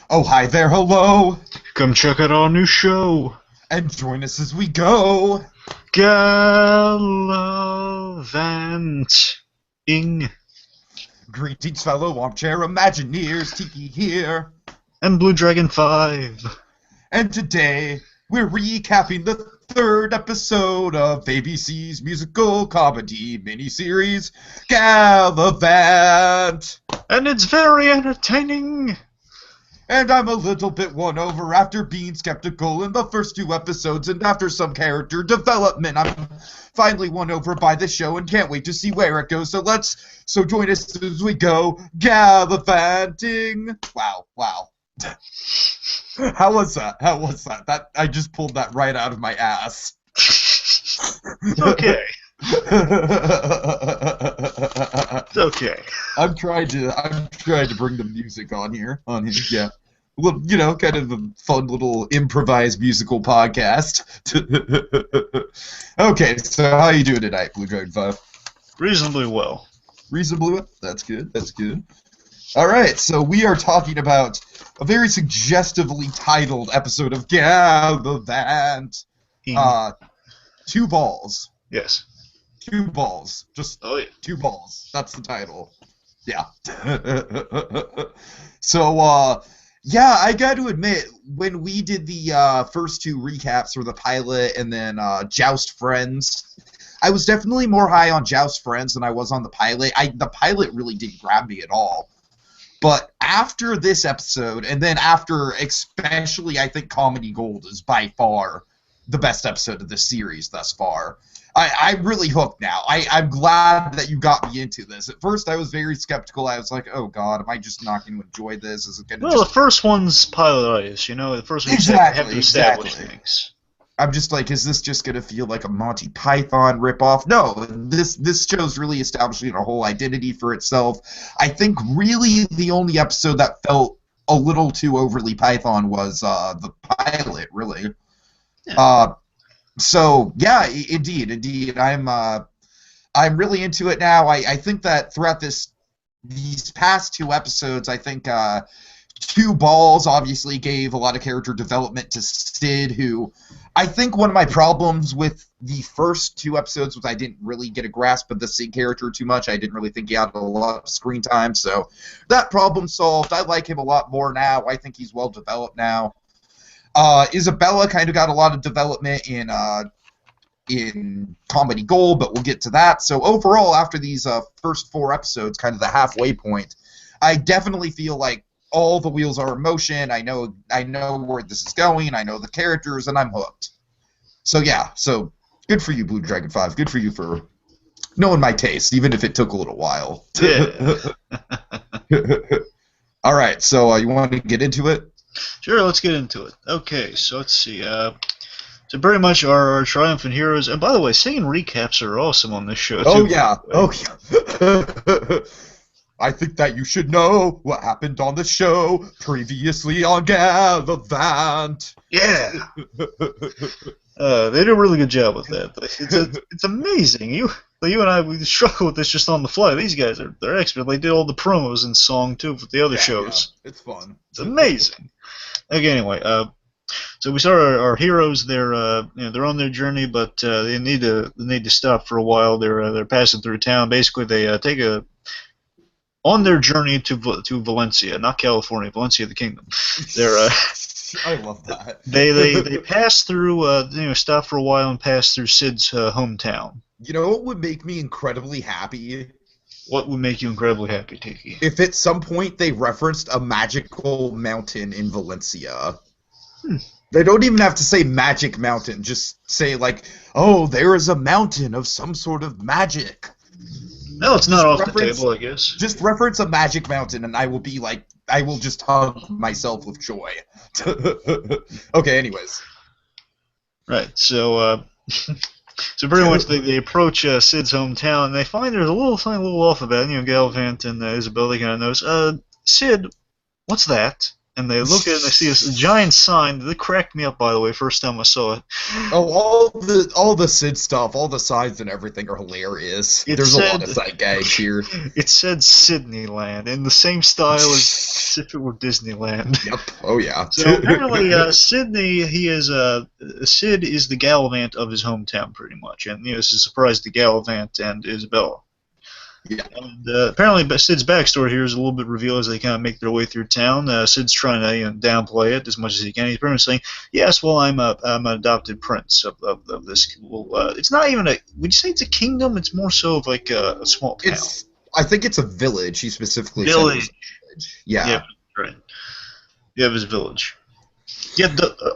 Oh, hi there, hello! Come check out our new show. And join us as we go! Galavant-ing. Greetings, fellow armchair Imagineers, Tiki here. And BlueDragonFive. And today, we're recapping the third episode of ABC's musical comedy miniseries, Galavant! And it's very entertaining. And I'm a little bit won over after being skeptical in the first two episodes, and after some character development, I'm finally won over by the show and can't wait to see where it goes. So join us as we go gallivanting. Wow. How was that? That I just pulled that right out of my ass. Okay. It's okay. I'm trying to bring the music on here. Yeah. Well, kind of a fun little improvised musical podcast. Okay, so how you doing tonight, BlueDragonFive? Reasonably well. Reasonably well? That's good. All right, so we are talking about a very suggestively titled episode of Galavant. Two balls. Yes. Two balls. Just Two balls. That's the title. Yeah. So, yeah, I got to admit, when we did the first two recaps for the pilot and then Joust Friends, I was definitely more high on Joust Friends than I was on the pilot. The pilot really didn't grab me at all. But after this episode, and then after especially, I think Comedy Gold is by far the best episode of this series thus far. I'm really hooked now. I'm glad that you got me into this. At first, I was very skeptical. I was like, oh, God, am I just not going to enjoy this? Is it going to the first one's pilotitis, The first one have to establish things. I'm just like, is this just going to feel like a Monty Python ripoff? No, this show's really establishing a whole identity for itself. I think really the only episode that felt a little too overly Python was the pilot, really. Yeah. So yeah, indeed, I'm really into it now. I think that throughout these past two episodes, I think Two Balls obviously gave a lot of character development to Sid, who I think one of my problems with the first two episodes was I didn't really get a grasp of the Sid character too much. I didn't really think he had a lot of screen time, so that problem solved. I like him a lot more now. I think he's well developed now. Isabella kind of got a lot of development in Comedy Gold, but we'll get to that. So overall, after these first four episodes, kind of the halfway point, I definitely feel like all the wheels are in motion. I know where this is going. I know the characters, and I'm hooked. So yeah, so good for you, BlueDragonFive. Good for you for knowing my taste, even if it took a little while. Yeah. All right, so you want to get into it? Sure, let's get into it. Okay, so let's see. So pretty much our triumphant heroes. And by the way, singing recaps are awesome on this show, too. Oh, yeah. I think that you should know what happened on the show previously on Galavant. Yeah. They do a really good job with that. It's amazing. You and I, we struggle with this just on the fly. These guys they're expert. They did all the promos in song too for the other shows. Yeah, it's fun. It's amazing. Okay, anyway, so we start our heroes. They're they're on their journey, but they need to stop for a while. They're passing through town. Basically, they take on their journey to Valencia, not California, Valencia, the kingdom. They're I love that. They pass through stop for a while and pass through Sid's hometown. You know what would make me incredibly happy? What would make you incredibly happy, Tiki? If at some point they referenced a magical mountain in Valencia. They don't even have to say magic mountain. Just say, like, oh, there is a mountain of some sort of magic. No, it's not off the table, I guess. Just reference a magic mountain, and I will be like, I will just hug myself with joy. Okay, anyways. Right, so so pretty much they approach Sid's hometown, and they find there's a tiny little off about it. Galavant and Isabel, they kind of notice, Sid, what's that? And they look at it and they see this giant sign. That cracked me up, by the way, first time I saw it. Oh, all the Sid stuff, all the signs and everything are hilarious. There's a lot of side gags here. It said Sydneyland in the same style as As if it were Disneyland. Yep. Oh yeah. So apparently, Sydney, Sid is the Galavant of his hometown, pretty much, and this is a surprise to Galavant and Isabella. Yeah. And apparently, Sid's backstory here is a little bit revealed as they kind of make their way through town. Sid's trying to downplay it as much as he can. He's pretty much saying, "Yes, well, I'm an adopted prince of this. Well, it's not even a. Would you say it's a kingdom? It's more so of like a small town. I think it's a village. He specifically Village. said it was a village. Yeah. Yeah, right. Yeah, his village. Yeah,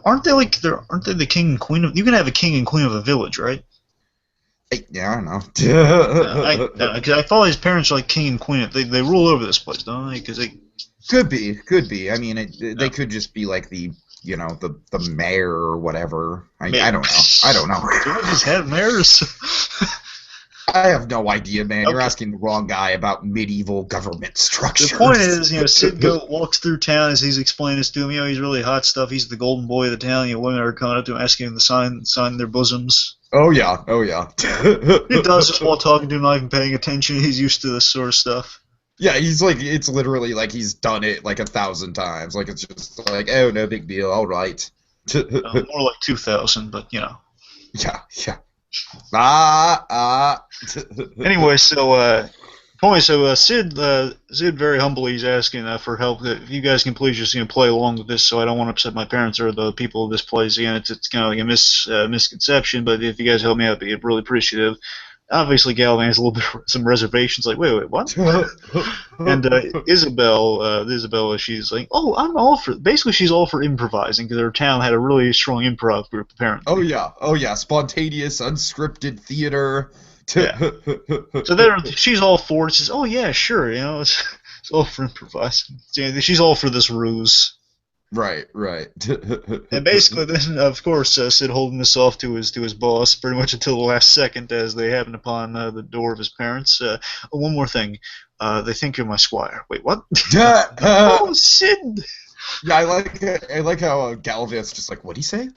aren't they the king and queen of? You can have a king and queen of a village, right? Yeah, I know. Because I thought his parents are like king and queen. They rule over this place, don't they? Because they could be. I mean, they could just be like the mayor or whatever. I don't know. Do we just have mayors? I have no idea, man. Okay. You're asking the wrong guy about medieval government structures. The point is, Sid walks through town as he's explaining this to him. He's really hot stuff. He's the golden boy of the town. Women are coming up to him asking him to sign their bosoms. Oh yeah. He does this while talking to him, not even paying attention. He's used to this sort of stuff. Yeah, he's like, it's literally like he's done it like 1,000 times. Like it's just like, oh, no big deal. All right. More like 2,000, but Yeah. Anyway, so Sid very humbly is asking for help. If you guys can please just play along with this, so I don't want to upset my parents or the people of this place. Again, it's kind of like a misconception, but if you guys help me out, I'd be really appreciative. Obviously, Galavant has a little bit some reservations, like wait, what? And Isabella, she's like, oh, I'm all for. Basically, she's all for improvising because her town had a really strong improv group, apparently. Oh yeah, spontaneous, unscripted theater. Yeah. So she's all for it. She says, oh yeah, sure, it's all for improvising. She's all for this ruse. Right. And basically, then of course, Sid holding this off to his boss pretty much until the last second, as they happen upon the door of his parents. One more thing, they think you're my squire. Wait, what? Oh, Sid. Yeah, I like how Galavant's just like, what'd he say?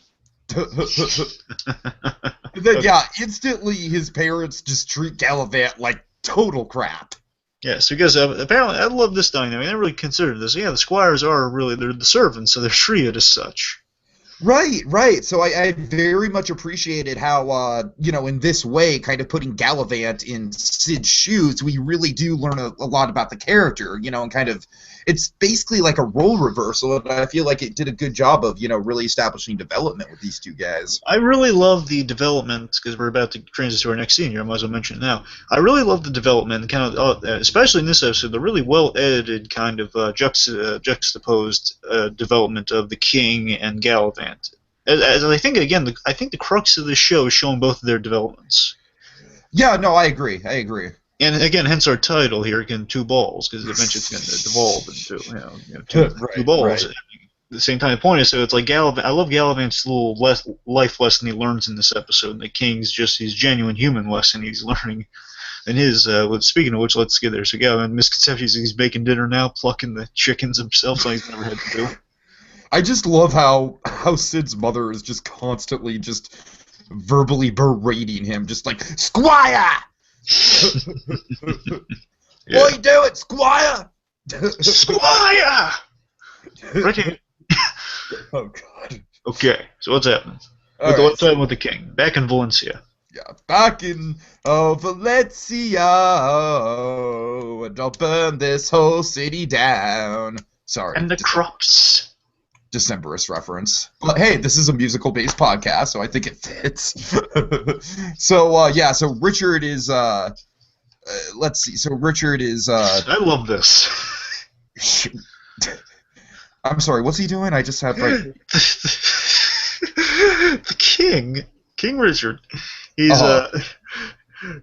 And then instantly his parents just treat Galavant like total crap. Yes, because apparently, I love this dynamic. I never really considered this. Yeah, the squires they're the servants, so they're treated as such. Right. So I very much appreciated how, in this way, kind of putting Galavant in Sid's shoes, we really do learn a lot about the character, and kind of, it's basically like a role reversal, and I feel like it did a good job of, really establishing development with these two guys. I really love the development, because we're about to transition to our next scene here, I might as well mention it now. I really love the development, kind of, especially in this episode, the really well-edited kind of juxtaposed development of the king and Galavant. As I think, again, I think the crux of the show is showing both of their developments. Yeah, no, I agree. And again, hence our title here, again, Two Balls, because eventually it's going to devolve into two balls. Right. At the same time, the point is, so it's like Galavant. I love Galavant's little life lesson he learns in this episode, and the King's just his genuine human lesson he's learning. And speaking of which, let's get there. So Galavant, misconceptions, he's making dinner now, plucking the chickens himself, like he's never had to do. I just love how Sid's mother is just constantly just verbally berating him, just like, Squire! Yeah. What are you doing, Squire? Squire! Right here. Oh, God. Okay, so what's happening? What's happening with the king? Back in Valencia. Yeah, back in Valencia, and I'll burn this whole city down. Sorry. And the crops. Decemberist reference. But hey, this is a musical-based podcast, so I think it fits. So Richard is, let's see, so Richard is, I love this. I'm sorry, what's he doing? I just have, like... The King Richard, he's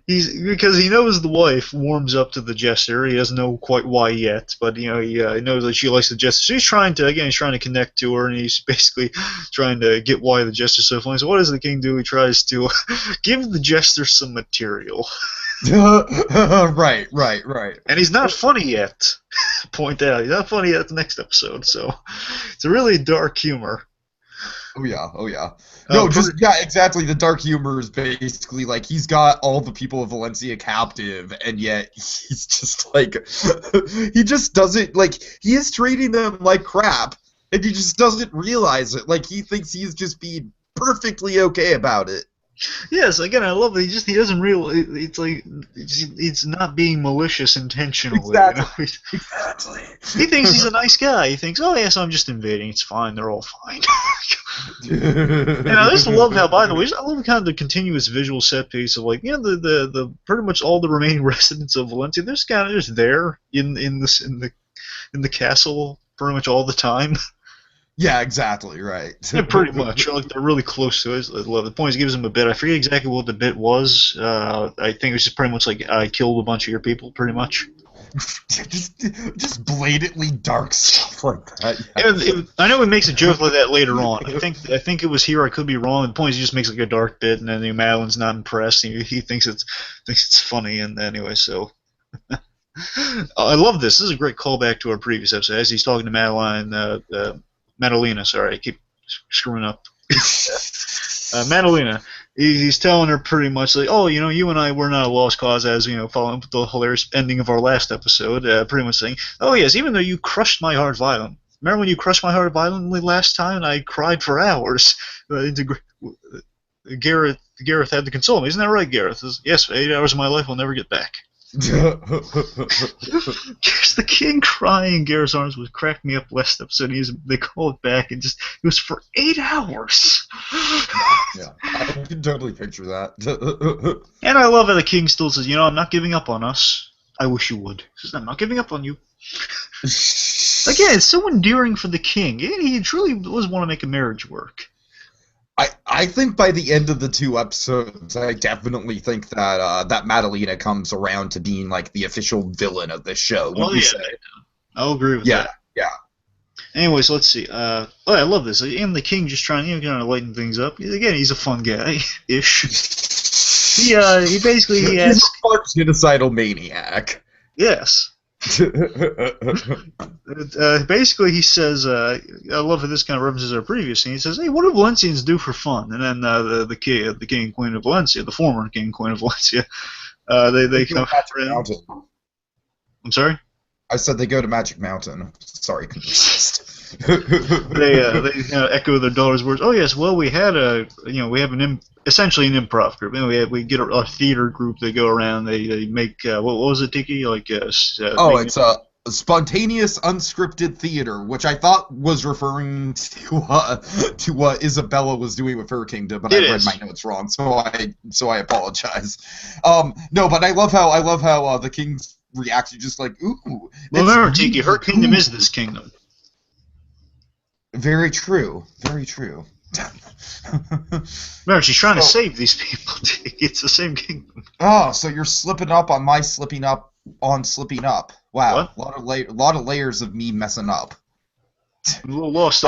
because he knows the wife warms up to the jester. He doesn't know quite why yet, but he knows that she likes the jester. So he's trying to connect to her, and he's basically trying to get why the jester's so funny. So what does the king do? He tries to give the jester some material. Right. And he's not funny yet. Point out, he's not funny yet the next episode. So it's a really dark humor. Oh yeah, oh yeah. No, just yeah, exactly. The dark humor is basically like he's got all the people of Valencia captive, and yet he's just like he just doesn't like he is treating them like crap, and he just doesn't realize it. Like he thinks he's just being perfectly okay about it. Yes, again, I love that he doesn't it's like it's not being malicious intentionally. Exactly. You know? Exactly. He thinks he's a nice guy. He thinks, oh yes, I'm just invading. It's fine. They're all fine. And I just love how, by the way, I love kind of the continuous visual set piece of like, the pretty much all the remaining residents of Valencia. They're just kind of just there in the castle pretty much all the time. Yeah, exactly, right. Yeah, pretty much. Like they're really close to it. I love the point. He gives them a bit. I forget exactly what the bit was. I think it was just pretty much like I killed a bunch of your people, pretty much. just blatantly dark stuff like that. Yeah. I know he makes a joke like that later on. I think it was here. I could be wrong. The point is, he just makes like a dark bit, and then Madeline's not impressed. He thinks it's funny, and anyway, so. I love this. This is a great callback to our previous episode. As he's talking to Madalena, sorry, I keep screwing up. Madalena, he's telling her pretty much like, oh, you and I were not a lost cause, as following up with the hilarious ending of our last episode. Pretty much saying, oh yes, even though you crushed my heart violently. Remember when you crushed my heart violently last time? And I cried for hours. Gareth had to console me. Isn't that right, Gareth? Yes, 8 hours of my life I'll never get back. Here's the king crying. Gareth's arms was cracking me up last episode. They call it back, and it was for 8 hours. Yeah, I can totally picture that. And I love how the king still says, I'm not giving up on us. I wish you would. He says, I'm not giving up on you. Again, it's so endearing for the king. He truly does want to make a marriage work. I think by the end of the 2 episodes, I definitely think that that Madalena comes around to being like the official villain of this show. Oh yeah, I'll agree with that. Yeah. Anyways, let's see. I love this. And the king just trying to kind of lighten things up. Again, he's a fun guy ish. He basically he's a fun genocidal maniac. Yes. Basically, he says, I love how this kind of references our previous scene. He says, hey, what do Valencians do for fun? And then the king and queen of Valencia, the former king and queen of Valencia, they come around. I'm sorry? I said they go to Magic Mountain. Sorry, couldn't resist. They echo their daughter's words. Oh yes, well we have essentially an improv group. We get a theater group. They go around. They make what was it, Tiki? It's a spontaneous, unscripted theater, which I thought was referring to what Isabella was doing with her kingdom, but I read my notes wrong, so I apologize. No, but I love how the king's reaction just like ooh. Well, remember, Tiki, her kingdom is this kingdom. Very true. Very true. Remember, she's trying to save these people. It's the same kingdom. Oh, so you're slipping up on my slipping up on slipping up. Wow, what? A lot of layers of me messing up. I'm a little lost.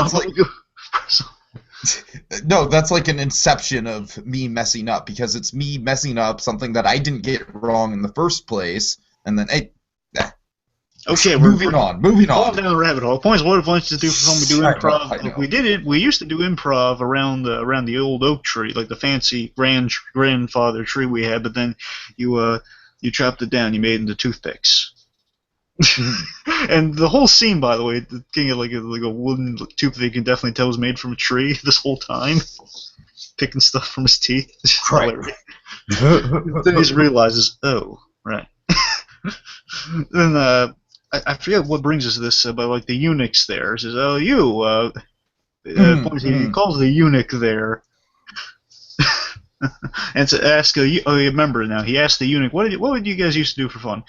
No, that's like an inception of me messing up, because it's me messing up something that I didn't get wrong in the first place, and then okay, moving on. Going down the rabbit hole. The point is, what if to do for fun? We do improv. We used to do improv around the old oak tree, like the fancy grandfather tree we had. But then you chopped it down. You made it into toothpicks. And the whole scene, by the way, the king had like a wooden toothpick. You can definitely tell was made from a tree this whole time, picking stuff from his teeth. Right. Then he just realizes, oh, right. Then I forget what brings us to this, but like the eunuch's there. He says, "Oh, you." He calls the eunuch there, and to ask. You remember now? He asked the eunuch, "What would you guys used to do for fun?"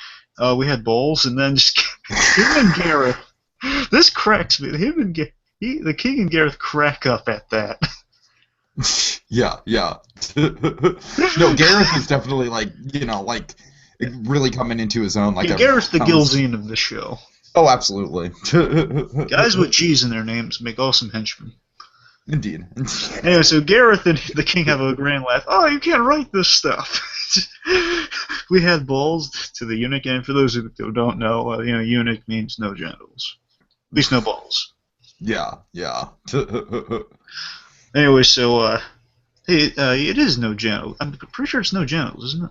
We had bowls, and then just him and Gareth. This cracks me. The king and Gareth crack up at that. Yeah. No, Gareth is definitely really coming into his own. Gareth's the Gilzine of the show. Oh, absolutely. Guys with G's in their names make awesome henchmen. Indeed. Anyway, so Gareth and the king have a grand laugh. Oh, you can't write this stuff. We had balls to the eunuch, and for those who don't know, eunuch means no genitals. At least no balls. Yeah. Anyway, so hey, it is no genitals. I'm pretty sure it's no genitals, isn't it?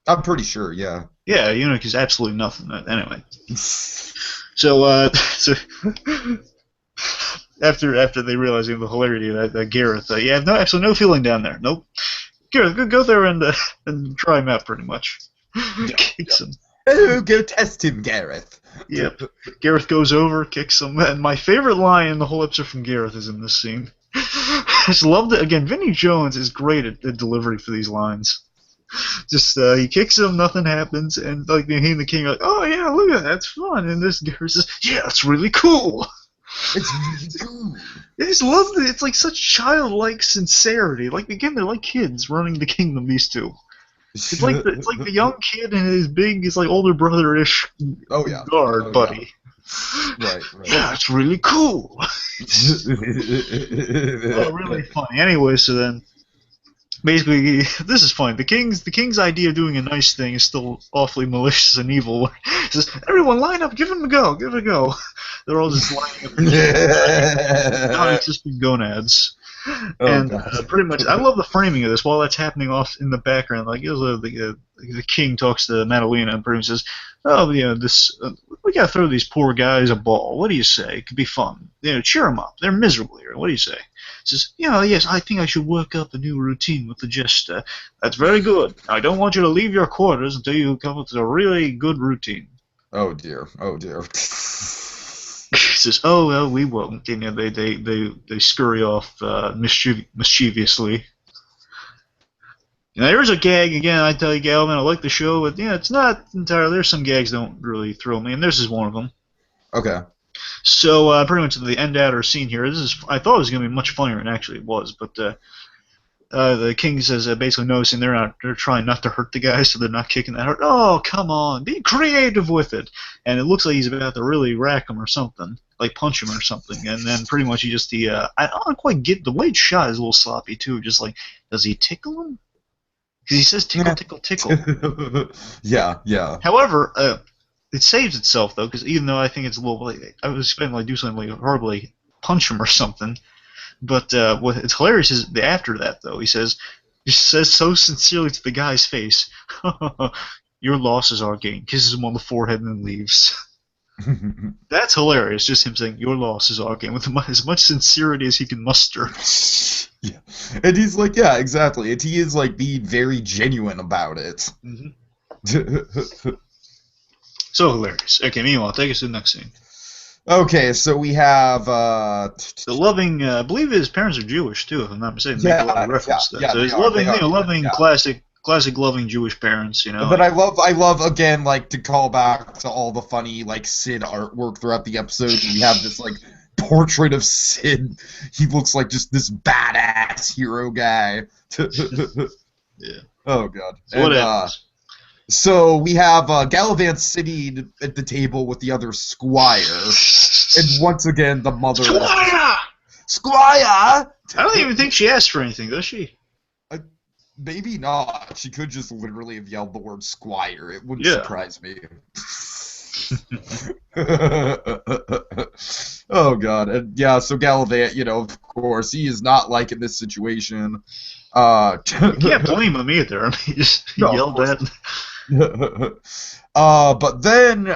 I'm pretty sure, yeah. Yeah, because absolutely nothing. Anyway, so so after they realize the hilarity of that Gareth, you have absolutely no feeling down there. Nope. Gareth, go there and try him out, pretty much. Yeah, Kicks him. Oh, go test him, Gareth. Yep. Gareth goes over, kicks him, and my favorite line in the whole episode from Gareth is in this scene. I just loved it. Again, Vinnie Jones is great at delivery for these lines. Just he kicks him, nothing happens, and like he and the king are like, oh yeah, look at that, that's fun. And this Gareth says, yeah, it's really cool. It's really cool. I just love it. It's like such childlike sincerity. Like again, they're like kids running the kingdom. These two. It's like the young kid and his big, his like older brother-ish guard buddy. Right. Yeah, it's really cool. Really funny. Anyway, so then basically this is funny. The king's idea of doing a nice thing is still awfully malicious and evil. He says, "Everyone line up, give him a go, give it a go." They're all just lining up non-existent gonads. And pretty much, I love the framing of this. While that's happening off in the background, like the king talks to Madalena and pretty much says, "Oh, this we gotta throw these poor guys a ball. What do you say? It could be fun. Cheer them up. They're miserable here. What do you say?" He says, "Yes, I think I should work up a new routine with the jester. That's very good. I don't want you to leave your quarters until you come up with a really good routine." Oh dear. He says, "Oh well, we won't." They scurry off mischievously. There's a gag again. I tell you, Galavant, I like the show, but it's not entirely. There's some gags that don't really thrill me, and this is one of them. Okay. So pretty much the end outer scene here. I thought it was going to be much funnier, and actually it was. But the king says, basically noticing they're trying not to hurt the guy, so they're not kicking that hard. Oh, come on, be creative with it. And it looks like he's about to really rack him or something, like punch him or something. And then pretty much I don't quite get the way it's shot is a little sloppy too. Just like, does he tickle him? Because he says tickle, tickle, tickle. Yeah. However, it saves itself though, because even though I think it's a little, I was expecting like do something like horribly punch him or something. But what it's hilarious is after that though he says so sincerely to the guy's face, "Your loss is our gain." Kisses him on the forehead and then leaves. That's hilarious. Just him saying, "Your loss is our gain," with as much sincerity as he can muster. Yeah, and he's like, yeah, exactly. And he is like being very genuine about it. Mm-hmm. So hilarious. Okay, meanwhile, take us to the next scene. Okay, so we have the loving. I believe his parents are Jewish too, if I'm not mistaken. Yeah, so he's loving, classic loving Jewish parents. But I love again, like to call back to all the funny like Sid artwork throughout the episode. We have this like portrait of Sid. He looks like just this badass hero guy. Yeah. Oh god. So what happens? So we have Galavant sitting at the table with the other squire, and once again the mother. Squire! I don't even think she asked for anything, does she? Maybe not. She could just literally have yelled the word squire. It wouldn't surprise me. Oh god, and so Galavant, of course, he is not liking this situation. You can't blame him either. I mean, he yelled at him. But then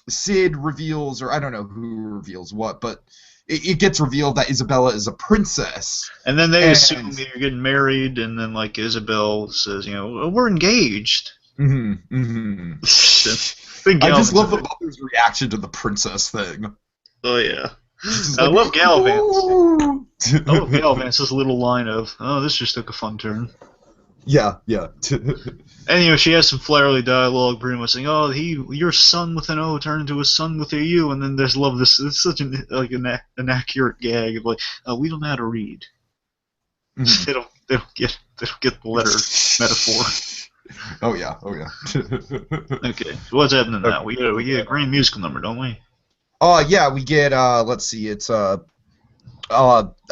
Sid reveals, or I don't know who reveals what, but it gets revealed that Isabella is a princess. And then they assume you're getting married, and then like Isabel says, we're engaged. Mm-hmm. I just love the mother's reaction to the princess thing. Oh yeah. I love Galavant. I love Galavant's this little line of, "Oh, this just took a fun turn." Yeah. And she has some flowery dialogue, pretty much saying, "Oh, your son with an O turned into a son with a U," and then there's love. This it's such an accurate gag of like, "We don't know how to read." Mm-hmm. They don't get the letter metaphor. Oh yeah. Okay, so what's happening now? We get a grand musical number, don't we? Yeah, we get let's see, it's I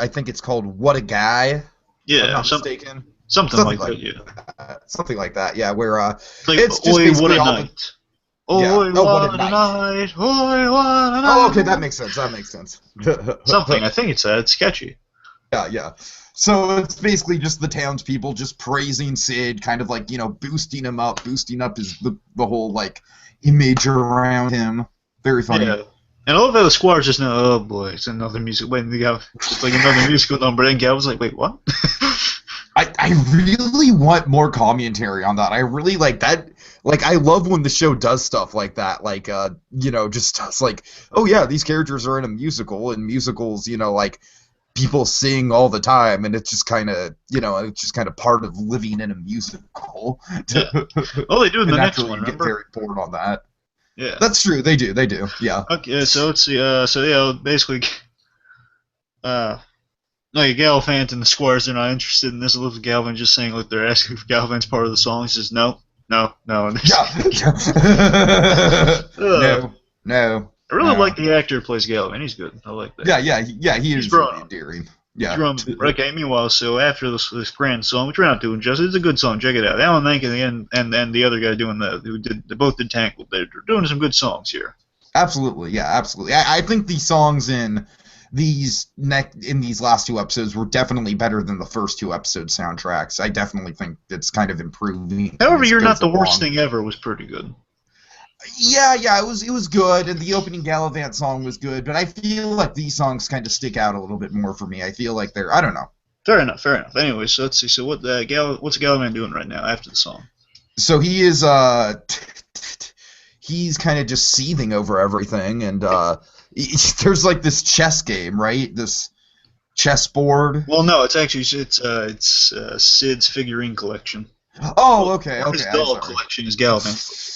think it's called "What a Guy." Yeah, if I'm not mistaken. Something like that, yeah. Something like that, yeah. Where it's just basically what a night. What a night. Oh, okay, that makes sense. Something. I think it's sketchy. yeah. So it's basically just the townspeople just praising Sid, kind of like, boosting him up, boosting up the whole, like, image around him. Very funny. Yeah. And all of the squads just know, oh boy, it's another music. When it's like another musical number, and Gal was like, wait, what? I really want more commentary on that. I really like that. Like, I love when the show does stuff like that. Like, just stuff like, oh yeah, these characters are in a musical, and musicals, like, people sing all the time, and it's just kind of, part of living in a musical. Yeah. Oh, they do in the next one, you get remember? very bored on that. Yeah. That's true. They do. Yeah. Okay, so let's see. Basically, like Galavant and the squires are not interested in this. I love Galavant just saying, like, they're asking if Galavant's part of the song. He says, no. And Yeah. No. I really like the actor who plays Galavant. He's good. I like that. Yeah. He is really endearing. Yeah. Okay, meanwhile, so after this grand song, which we're not doing justice, it's a good song. Check it out. Alan Menken and the other guy they both did Tangled. They're doing some good songs here. Absolutely, yeah, absolutely. I think the songs in these last two episodes were definitely better than the first two episode soundtracks. I definitely think it's kind of improving. However, You're Not the Worst Thing Ever was pretty good. Yeah, it was good, and the opening Galavant song was good, but I feel like these songs kind of stick out a little bit more for me. I feel like I don't know. Fair enough. Anyway, so let's see. So what's Galavant doing right now after the song? So he is he's kind of just seething over everything, and there's like this chess game, right? This chessboard. Well, no, it's Sid's figurine collection. Oh, okay. His doll collection is Galavant.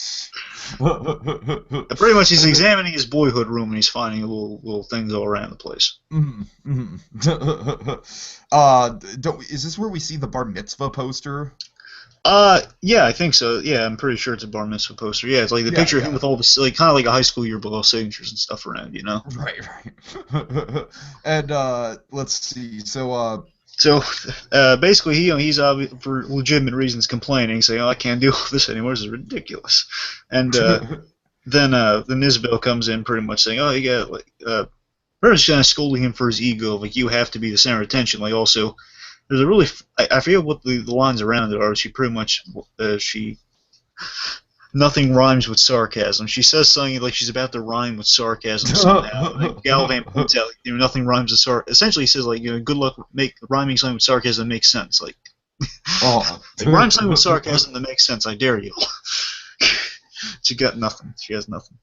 Pretty much, he's examining his boyhood room and he's finding little things all around the place. Mm-hmm. Is this where we see the bar mitzvah poster? Yeah, I think so. Yeah, I'm pretty sure it's a bar mitzvah poster. Yeah, it's like the picture of him with all the, like, kind of like a high school yearbook, all signatures and stuff around, Right. And let's see. So basically, he's for legitimate reasons complaining, saying, "Oh, I can't deal with this anymore. This is ridiculous." And then Isabel comes in, pretty much saying, "Oh, you got pretty much kind of scolding him for his ego, like you have to be the center of attention." Like also, there's a really I forget what the lines around it are. She pretty much nothing rhymes with sarcasm. She says something like she's about to rhyme with sarcasm somehow. Like Galavant points out, nothing rhymes with sarcasm. Essentially, he says, like, good luck rhyming something with sarcasm that makes sense. Like, rhyme something with sarcasm that makes sense. I dare you. She got nothing. She has nothing.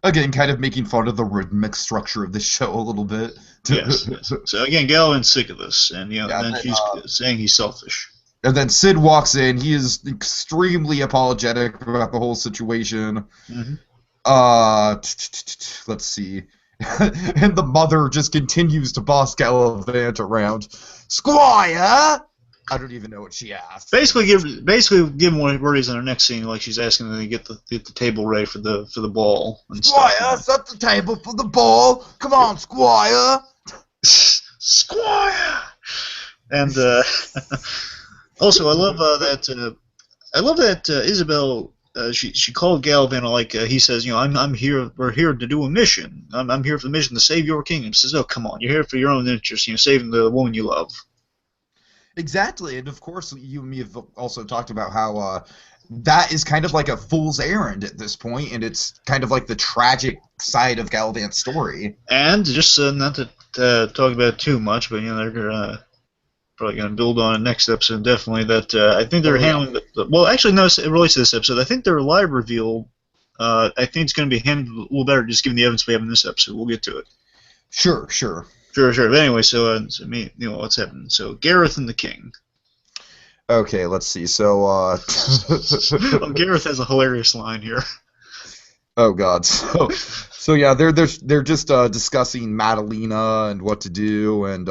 Again, kind of making fun of the rhythmic structure of the show a little bit. Yes. So again, Galavant's sick of this, and then she's saying he's selfish. And then Sid walks in. He is extremely apologetic about the whole situation. Mm-hmm. Let's see. And the mother just continues to boss Galavant around. Squire! I don't even know what she asked. Basically, give him what it is in her next scene. Like she's asking them to get the table ready for the ball. And Squire, set the table for the ball. Come on, Squire. Squire. And also, I love that Isabel. She called Galavant, like he says, I'm here. We're here to do a mission. I'm here for the mission to save your kingdom. She says, oh, come on, you're here for your own interest. Saving the woman you love. Exactly, and of course, you and me have also talked about how that is kind of like a fool's errand at this point, and it's kind of like the tragic side of Galavant's story. And just not to talk about it too much, but they're probably going to build on it next episode. Definitely that I think they're handling. Well, actually, no, it relates to this episode. I think their live reveal. I think it's going to be handled a little better, just given the evidence we have in this episode. We'll get to it. Sure. But anyway, what's happening? So Gareth and the King. Okay, let's see. So Gareth has a hilarious line here. Oh God. So yeah, they're just discussing Madalena and what to do, and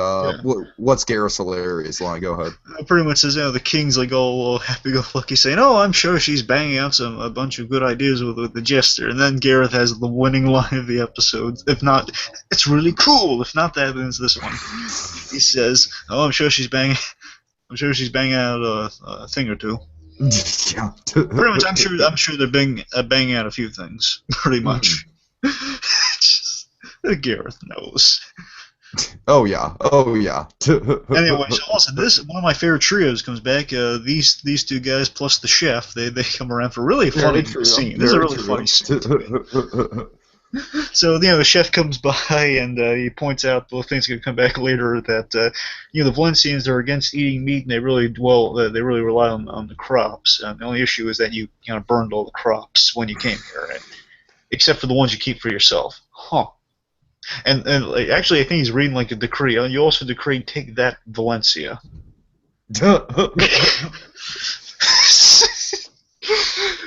what's Gareth's hilarious line? Go ahead. Pretty much says, the King's like all happy-go-lucky, saying, "Oh, I'm sure she's banging out a bunch of good ideas with the jester." And then Gareth has the winning line of the episode. If not, it's really cool. If not that, then it's this one. He says, "Oh, I'm sure she's banging out a thing or two." Yeah. Pretty much, I'm sure they're banging out a few things. Pretty much. Gareth knows. Oh yeah. Oh yeah. Anyway, so also this one of my favorite trios comes back. These two guys plus the chef, they come around for a really funny Very true. scene. This is a Very really funny true. scene to me. So the chef comes by and he points out, well, things gonna come back later that the Valencians are against eating meat and they really they really rely on the crops. The only issue is that you kind of burned all the crops when you came here, right? Except for the ones you keep for yourself. Huh. And like, actually, I think he's reading like a decree. You also decree take that Valencia.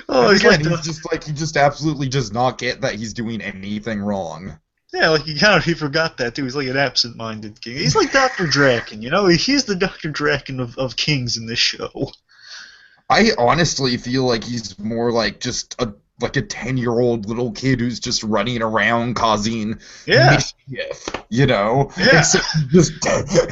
Oh, And he's again, like he's just like he just absolutely does not get that he's doing anything wrong. yeah, like he forgot that too. He's like an absent-minded king. He's like Dr. Draken, He's the Dr. Draken of kings in this show. I honestly feel like he's more like just a 10-year-old little kid who's just running around causing mischief, Yeah.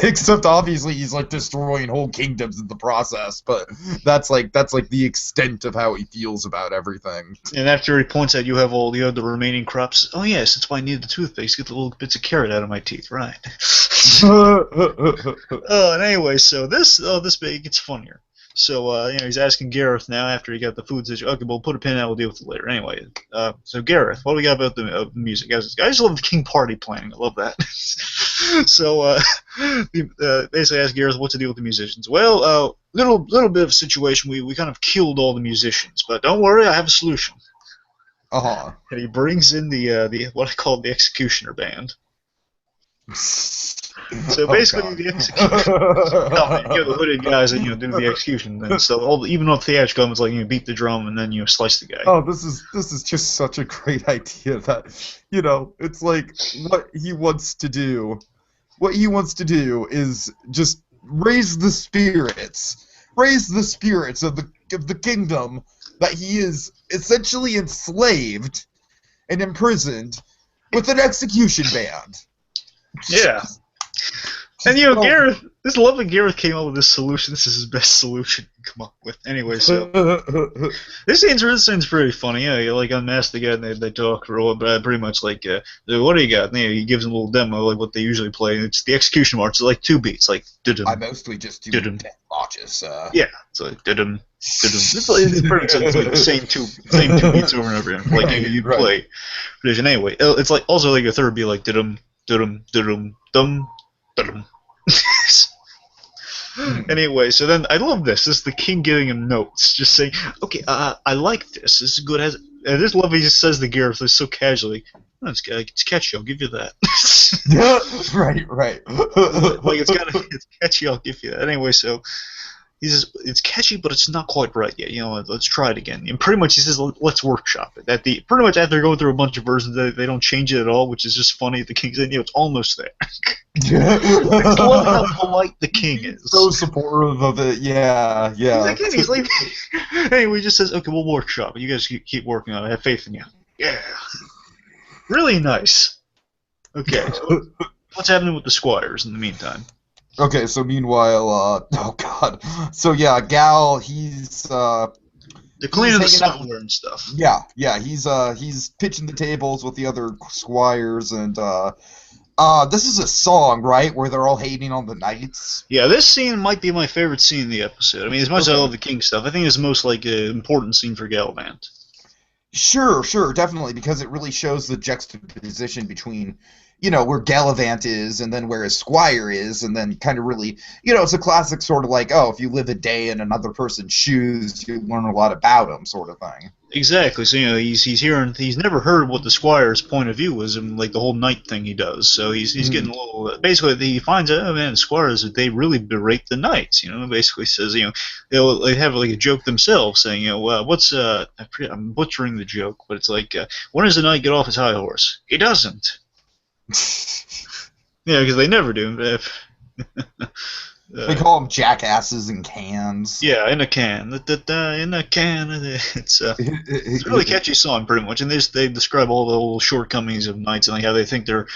Except obviously he's like destroying whole kingdoms in the process, but that's like the extent of how he feels about everything. And after he points out you have the remaining crops, oh yes, that's why I need the toothpaste. Get the little bits of carrot out of my teeth, right? And anyway, so this bit gets funnier. So he's asking Gareth now after he got the food situation. Okay, we'll put a pin in that. We'll deal with it later. Anyway, so Gareth, what do we got about the music? I just love the King party planning. I love that. So basically asked Gareth what to do with the musicians. Well, little bit of a situation. We kind of killed all the musicians, but don't worry, I have a solution. Uh-huh. And he brings in the what I call the executioner band. So basically, the execution. You the hooded guys that do the execution, and so even though theatrical elements like beat the drum and then slice the guy. Oh, this is just such a great idea that it's like what he wants to do. What he wants to do is just raise the spirits of the kingdom that he is essentially enslaved and imprisoned with an execution band. Yeah. And Gareth, this lovely Gareth came up with this solution. This is his best solution he can come up with. Anyway, so this scene's pretty funny. You like unmask the guy and they talk pretty much like, what do you got? And, he gives them a little demo like what they usually play. And it's the execution march. It's like 2 beats, like didum. I mostly just do 10 marches. Yeah, it's like didum, didum. It's pretty much like the same two beats over and over again. Like you right. Play tradition. Anyway, it's like also like a third beat like didum, didum, didum, dum. Anyway, so then I love this. This is the king giving him notes, just saying, "Okay, I like this. This is good." And this love he just says to Gareth so casually. Oh, it's catchy. I'll give you that. Right. Like it's catchy. I'll give you that. Anyway, so he says it's catchy, but it's not quite right yet. Let's try it again. And pretty much he says, let's workshop it. Pretty much after going through a bunch of versions, they don't change it at all, which is just funny. The king said, it's almost there. I love how polite the king is. So supportive of it. Yeah. He's like, anyway, he just says, okay, we'll workshop it. You guys keep working on it. I have faith in you. Yeah. Really nice. Okay, so what's happening with the squires in the meantime? Okay, so meanwhile, oh god, so yeah, Gal, he's they're cleaning the silverware and stuff. Yeah, he's pitching the tables with the other squires, and this is a song, right, where they're all hating on the knights. Yeah, this scene might be my favorite scene in the episode. I mean, as much as I love the king stuff, I think it's the most important scene for Galavant. Sure, definitely, because it really shows the juxtaposition between, where Galavant is and then where his squire is, and then kind of really, it's a classic sort of like, oh, if you live a day in another person's shoes, you learn a lot about him sort of thing. Exactly. So, he's never heard what the squire's point of view was and, like, the whole knight thing he does. So he's getting a little, basically, he finds out, oh, man, the squires, they really berate the knights, basically says, they have, like, a joke themselves saying, I'm butchering the joke, but it's like, when does the knight get off his high horse? He doesn't. Yeah, because they never do. They call them jackasses in cans. Yeah, in a can. In a can. It's a really catchy song, pretty much. And they describe all the little shortcomings of knights and like how they think they're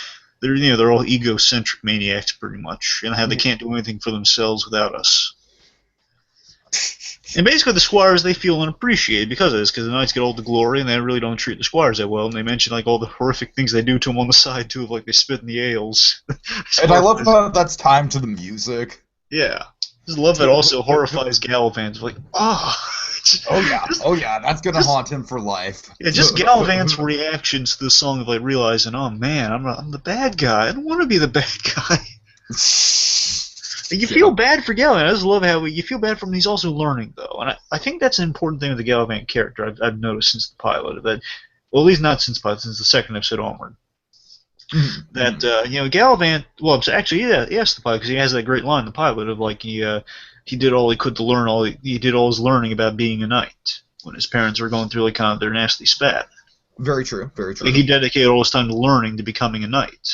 all egocentric maniacs, pretty much, and how they can't do anything for themselves without us. And basically, the squires, they feel unappreciated because of this, because the knights get all the glory, and they really don't treat the squires that well. And they mention like all the horrific things they do to them on the side too, of like they spit in the ales. And I love how that's timed to the music. Yeah, just love that. Also horrifies Galavant. Like, Oh yeah, that's gonna haunt him for life. Yeah, just Galavant's reactions to the song of like realizing, oh man, I'm the bad guy. I don't want to be the bad guy. You feel bad for Galavant. I just love how you feel bad for him. He's also learning, though, and I think that's an important thing with the Galavant character. I've noticed since the pilot that, well, at least not since pilot, since the second episode onward, that Galavant. Well, it's actually yes, the pilot, because he has that great line in the pilot of like he did all he could to learn he did all his learning about being a knight when his parents were going through like kind of their nasty spat. Very true. Very true. Like, he dedicated all his time to learning, to becoming a knight.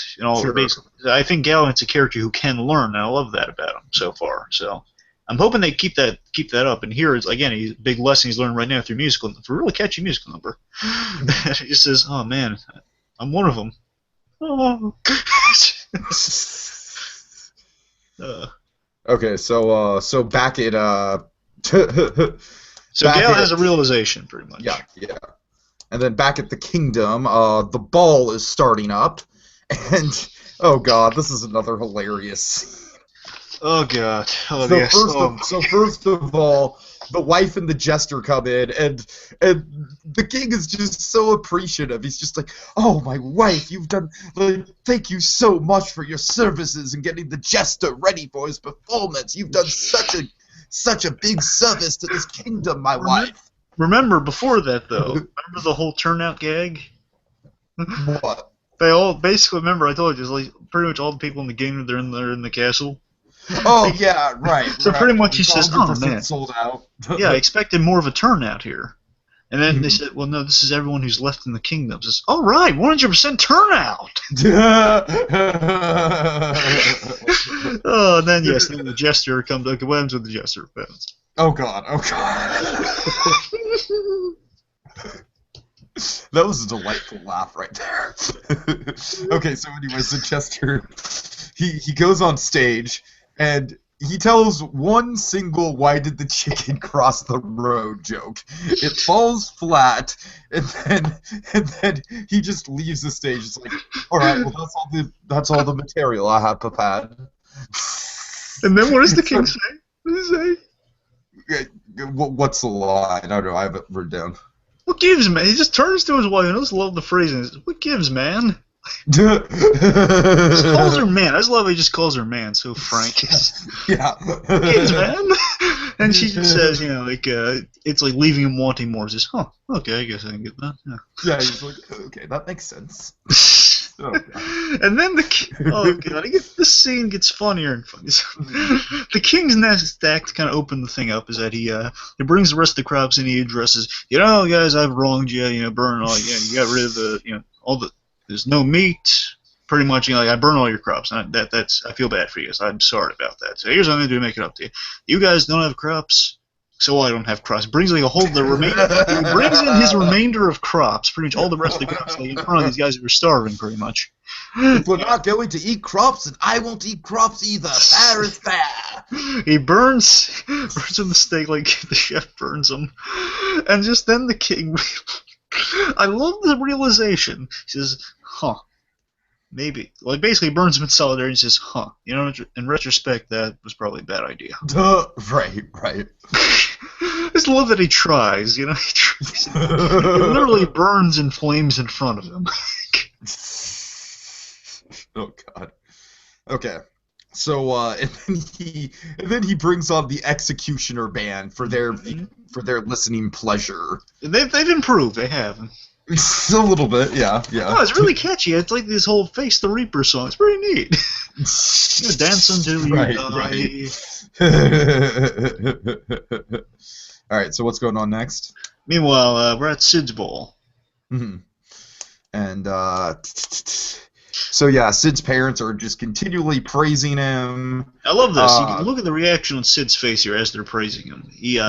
Basically, I think Galavant's a character who can learn, and I love that about him so far. So I'm hoping they keep that up. And here is again a big lesson he's learning right now through musical, for a really catchy musical number. He just says, "Oh man, I'm one of them." Oh. Okay, so back at so Gal has a realization, pretty much. Yeah. And then back at the kingdom, the ball is starting up, and oh god, this is another hilarious. Oh god. Oh, so first of all, the wife and the jester come in, and the king is just so appreciative. He's just like, "Oh, my wife, you've done. Thank you so much for your services and getting the jester ready for his performance. You've done such a big service to this kingdom, my wife." Remember, before that, though, remember the whole turnout gag? What? They all basically, remember, I told you, it's like pretty much all the people in the game, they're in the castle. Oh, yeah, right. So pretty much he says, "Oh, man. Sold out. Yeah, I expected more of a turnout here." And then they said, "Well, no, this is everyone who's left in the kingdom." Says, "All right, 100% turnout." Oh, and then yes, then the jester comes. Okay, what happens with the jester? Oh god. That was a delightful laugh right there. Okay, so anyways, the jester, he goes on stage, and he tells one single "why did the chicken cross the road" joke. It falls flat, and then he just leaves the stage. It's like, all right, well that's all the material I have prepared. And then what does the king say? What does he say? What's the line? I don't know. I have it written down. "What gives, man?" He just turns to his wife, and I just love the phrasing. "What gives, man?" Just calls her man. I just love how he just calls her man, so frank. Yeah. "What gives, man?" And she just says, it's like leaving him wanting more. Says, "Oh, okay, I guess I can get that." Yeah, he's like, okay, that makes sense. Oh, and then this scene gets funnier and funnier. The king's next act to kind of open the thing up is that he brings the rest of the crops in. He addresses, "Guys, I've wronged you. Burn all. You got rid of the all the. There's no meat. Pretty much, I burn all your crops. And I feel bad for you. So I'm sorry about that. So here's what I'm gonna do to make it up to you. You guys don't have crops. So I don't have crops." Brings like the remainder. He brings in his remainder of crops, pretty much all the rest of the crops, like in front of these guys who are starving, pretty much. "If we're not going to eat crops, then I won't eat crops either. Fair is fair." He burns him the steak like the chef burns them, and just then the king. I love the realization. He says, "Huh. Maybe." Like, basically burns him in solidarity and says, "Huh. In retrospect, that was probably a bad idea." Right. I just love that he tries, He tries. He literally burns and flames in front of him. Oh god. Okay. So and then he brings on the executioner band for their listening pleasure. They've improved. They have. A little bit, yeah. Oh, it's really catchy. It's like this whole "Face the Reaper" song. It's pretty neat. Dance until you die. Right. All right. So what's going on next? Meanwhile, we're at Sid's ball. Mm-hmm. And so yeah, Sid's parents are just continually praising him. I love this. You can look at the reaction on Sid's face here as they're praising him. You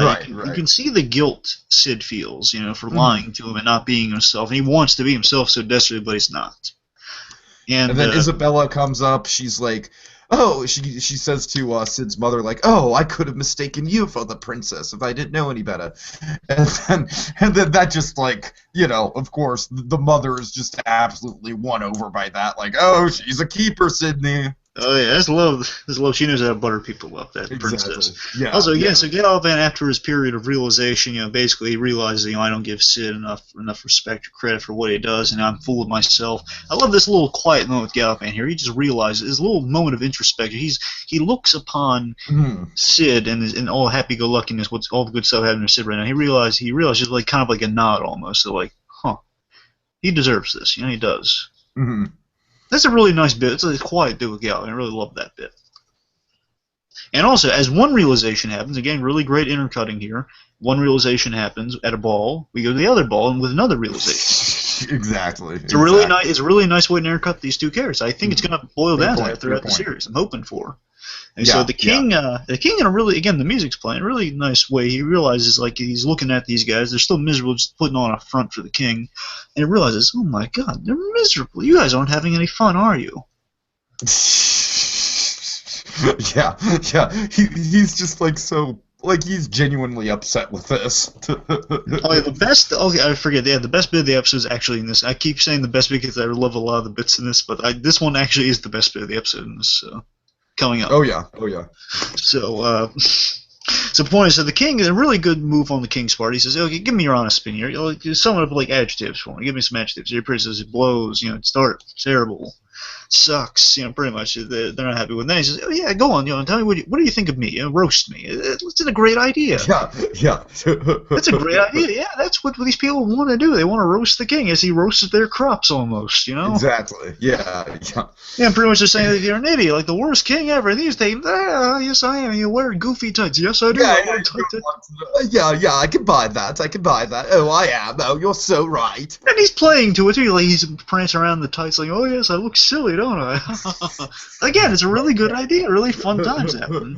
can see the guilt Sid feels, for lying to him and not being himself. And he wants to be himself so desperately, but he's not. And then Isabella comes up. She's like, oh, she says to Sid's mother, like, oh, I could have mistaken you for the princess if I didn't know any better. And then that just, like, you know, of course, the mother is just absolutely won over by that. Like, oh, she's a keeper, Sydney. Oh yeah, that's love. That's love. She knows how to butter people up. That Exactly. princess. Yeah. Also, yeah. So Galavant, after his period of realization, basically he realizes, I don't give Sid enough respect or credit for what he does, and I'm full of myself. I love this little quiet moment with Galavant here. He just realizes his little moment of introspection. He looks upon Sid and all happy-go-luckiness, what's all the good stuff happening to Sid right now. He realizes like kind of like a nod almost, so like, huh, he deserves this. He does. Mm-hmm. That's a really nice bit. It's a quiet bit with Galavant. I really love that bit. And also, as one realization happens, again, really great intercutting here. One realization happens at a ball. We go to the other ball, and with another realization. Exactly. It's a really nice. It's a really nice way to intercut these two characters. I think it's going to boil down to that throughout the series. I'm hoping for. And so the king, in a really, again, the music's playing a really nice way. He realizes, like, he's looking at these guys. They're still miserable, just putting on a front for the king, and he realizes, oh my God, they're miserable. You guys aren't having any fun, are you? yeah. He's just like so. Like, he's genuinely upset with this. The best... Okay, I forget. Yeah, the best bit of the episode is actually in this. I keep saying the best bit because I love a lot of the bits in this, but this one actually is the best bit of the episode in this, coming up. Oh, yeah. So, the point is, the king, a really good move on the king's part. He says, okay, give me your honest opinion here. Just sum it up like adjectives for me. Give me some adjectives. Your person says it blows, it's dark, it's terrible. Sucks, pretty much. They're not happy with it. Then he says, oh, yeah, go on, tell me, what do you think of me? Roast me. It's a great idea. Yeah. That's a great idea. Yeah, that's what these people want to do. They want to roast the king as he roasts their crops almost, Exactly. Yeah. Yeah, pretty much they're saying that you're an idiot, like the worst king ever. These days, yes, I am. You wear goofy tights. Yes, I do. Yeah, I can buy that. Oh, I am. Oh, you're so right. And he's playing to it, too. Like, he's prancing around the tights like, oh, yes, I look silly, don't I? Again, it's a really good idea. Really fun times happen.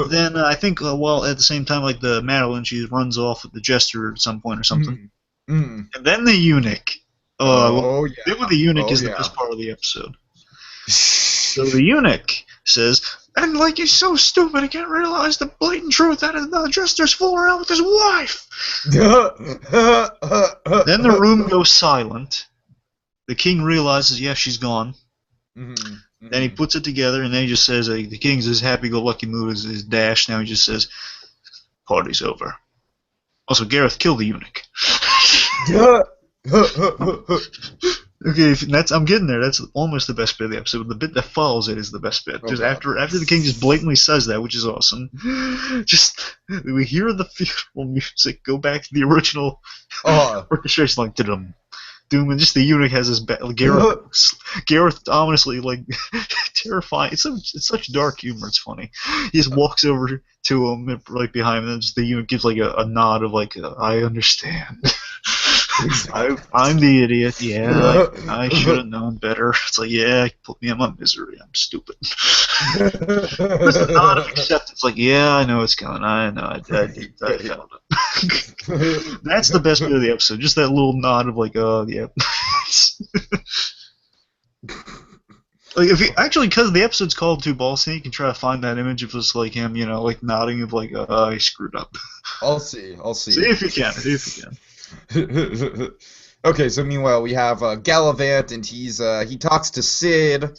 Then I think, at the same time, like the Madeline, she runs off with the jester at some point or something. And then the eunuch. The bit with the eunuch is the best part of the episode. So the eunuch says, and like he's so stupid he can't realize the blatant truth that the jester's fooling around with his wife. Then the room goes silent. The king realizes, she's gone. Then he puts it together, and then he just says, the king's his happy-go-lucky mood is dashed. Now he just says, party's over. Also, Gareth, kill the eunuch. Okay, I'm getting there. That's almost the best bit of the episode. The bit that follows it is the best bit. Just after the king just blatantly says that, which is awesome. Just we hear the funeral music go back to the original orchestration, like Doom, and just the eunuch has his Gareth ominously like terrifying. It's such dark humor. It's funny. He just walks over to him right behind him, and just the eunuch gives like a nod of like I understand. I'm the idiot. Yeah, I should have known better. It's like, put me in my misery. I'm stupid. It's a nod of acceptance. Like, I know it's coming. I know. I felt it. That's the best bit of the episode. Just that little nod of like, oh yeah. Like because the episode's called Two Balls, so you can try to find that image of just like him, like nodding of like, I screwed up. I'll see. See if you can. Okay, so meanwhile we have Galavant, and he talks to Sid,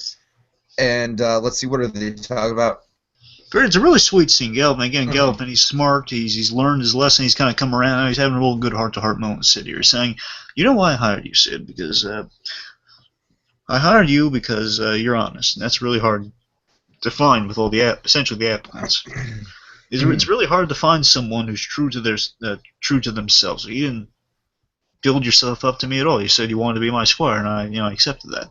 and let's see, what are they talking about? It's a really sweet scene. Galavant, he's smart, he's learned his lesson, he's kind of come around, now he's having a real good heart-to-heart moment with Sid here, saying, you know why I hired you, Sid? Because I hired you because you're honest, and that's really hard to find with all essentially the applicants. It's really hard to find someone who's true to themselves. So you didn't build yourself up to me at all. You said you wanted to be my squire, and I accepted that.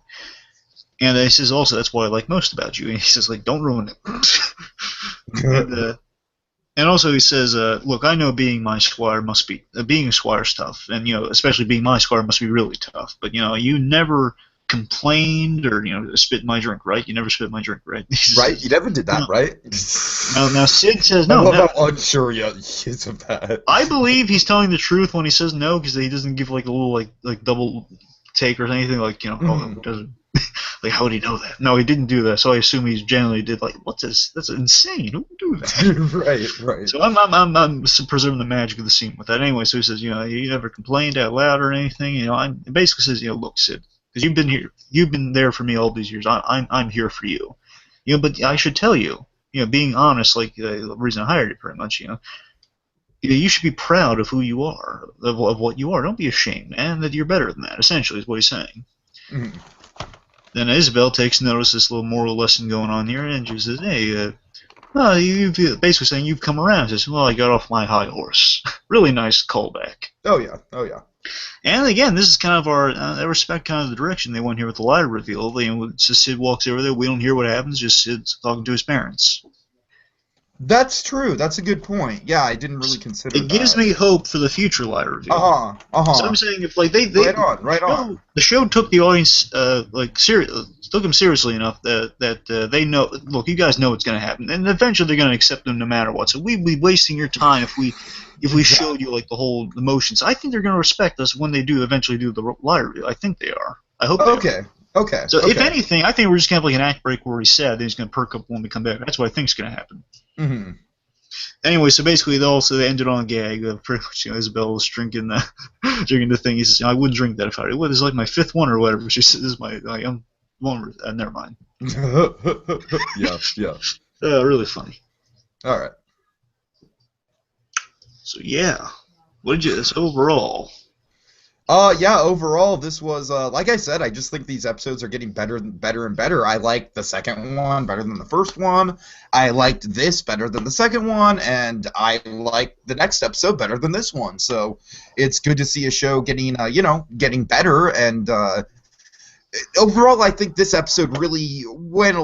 And he says also that's what I like most about you. And he says like, don't ruin it. And also he says, look, I know being a squire's tough, and especially being my squire must be really tough. But you never complained or spit in my drink, right? You never spit in my drink, right? Right, you never did that, right? Now Sid says no. I love how unsure he is of that. I believe he's telling the truth when he says no, because he doesn't give like a little like double take or anything like oh, doesn't. Like, how would he know that? No, he didn't do that. So I assume he generally did. Like, what's this? That's insane. Who would do that? Right. So I'm preserving the magic of the scene with that. Anyway, so he says, you never complained out loud or anything. It basically says, look, Sid, because you've been there for me all these years. I'm here for you. But I should tell you, being honest, like the reason I hired you, pretty much, you should be proud of who you are, of what you are. Don't be ashamed, and that you're better than that. Essentially, is what he's saying. Mm-hmm. Then Isabel takes notice of this little moral lesson going on here, and she says, "Hey, well, you've basically saying you've come around." She says, "Well, I got off my high horse." Really nice callback. Oh yeah. And again, this is kind of I respect kind of the direction they went here with the lie reveal. So Sid walks over there. We don't hear what happens. Just Sid's talking to his parents. That's true. That's a good point. Yeah, I didn't really consider that. It gives me hope for the future lie reveal. So I'm saying if like they right on. The show took the audience took them seriously enough that they know. Look, you guys know what's going to happen, and eventually they're going to accept them no matter what. So we'd be wasting your time if we showed you like the whole emotions. I think they're going to respect us when they do eventually do the lie reveal. I think they are. I hope. Okay. So if anything, I think we're just going to have like an act break where he's sad, then he's going to perk up when we come back. That's what I think is going to happen. Mm-hmm. Anyway, so basically they ended on a gag. Pretty much, Isabel was drinking the thing. He says, I wouldn't drink that if I were. What is like my fifth one or whatever? She says, "This is my I'm one. Never mind." Yeah. Really funny. All right. So yeah, what did you? This overall. Yeah, overall, this was, like I said, I just think these episodes are getting better and better. I liked the second one better than the first one. I liked this better than the second one, and I liked the next episode better than this one. So it's good to see a show getting, getting better, and overall, I think this episode really went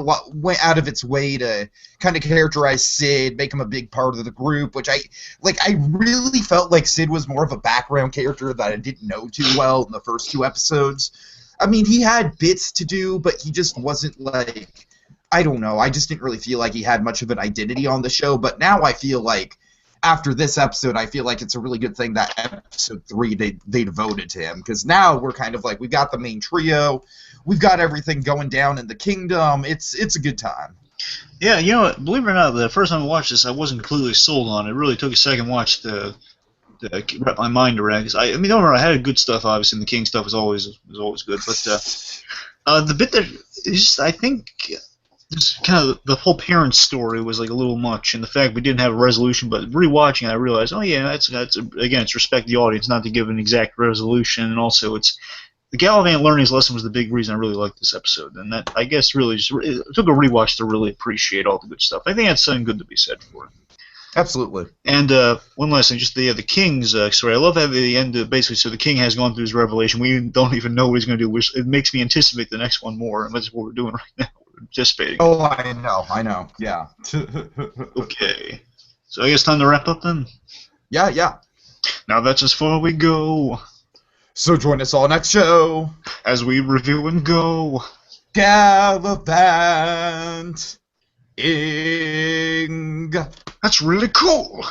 out of its way to kind of characterize Sid, make him a big part of the group, which I really felt like Sid was more of a background character that I didn't know too well in the first two episodes. I mean, he had bits to do, but he just wasn't like, I don't know, I just didn't really feel like he had much of an identity on the show, but now I feel like after this episode, I feel like it's a really good thing that episode 3 they devoted to him, because now we're kind of like, we got the main trio, we've got everything going down in the kingdom. It's a good time. Yeah, believe it or not, the first time I watched this, I wasn't completely sold on it. It really took a second watch to wrap my mind around. Because don't get me wrong, I had good stuff. Obviously, and the king stuff was always good. But the bit that is just, I think. Just kind of the whole parents story was like a little much, and the fact we didn't have a resolution. But rewatching, I realized, oh yeah, that's again, it's respect the audience, not to give an exact resolution, and also it's the Galavant learning his lesson was the big reason I really liked this episode, and that I guess really just it took a rewatch to really appreciate all the good stuff. I think that's something good to be said for it. Absolutely. And one last thing, just the king's story. I love how the end basically, so the king has gone through his revelation. We don't even know what he's going to do, which it makes me anticipate the next one more, and that's what we're doing right now. Anticipating. Oh, I know. Yeah. Okay. So I guess time to wrap up then? Yeah. Now that's as far we go. So join us all next show as we review and go. Galavant. Ing. That's really cool.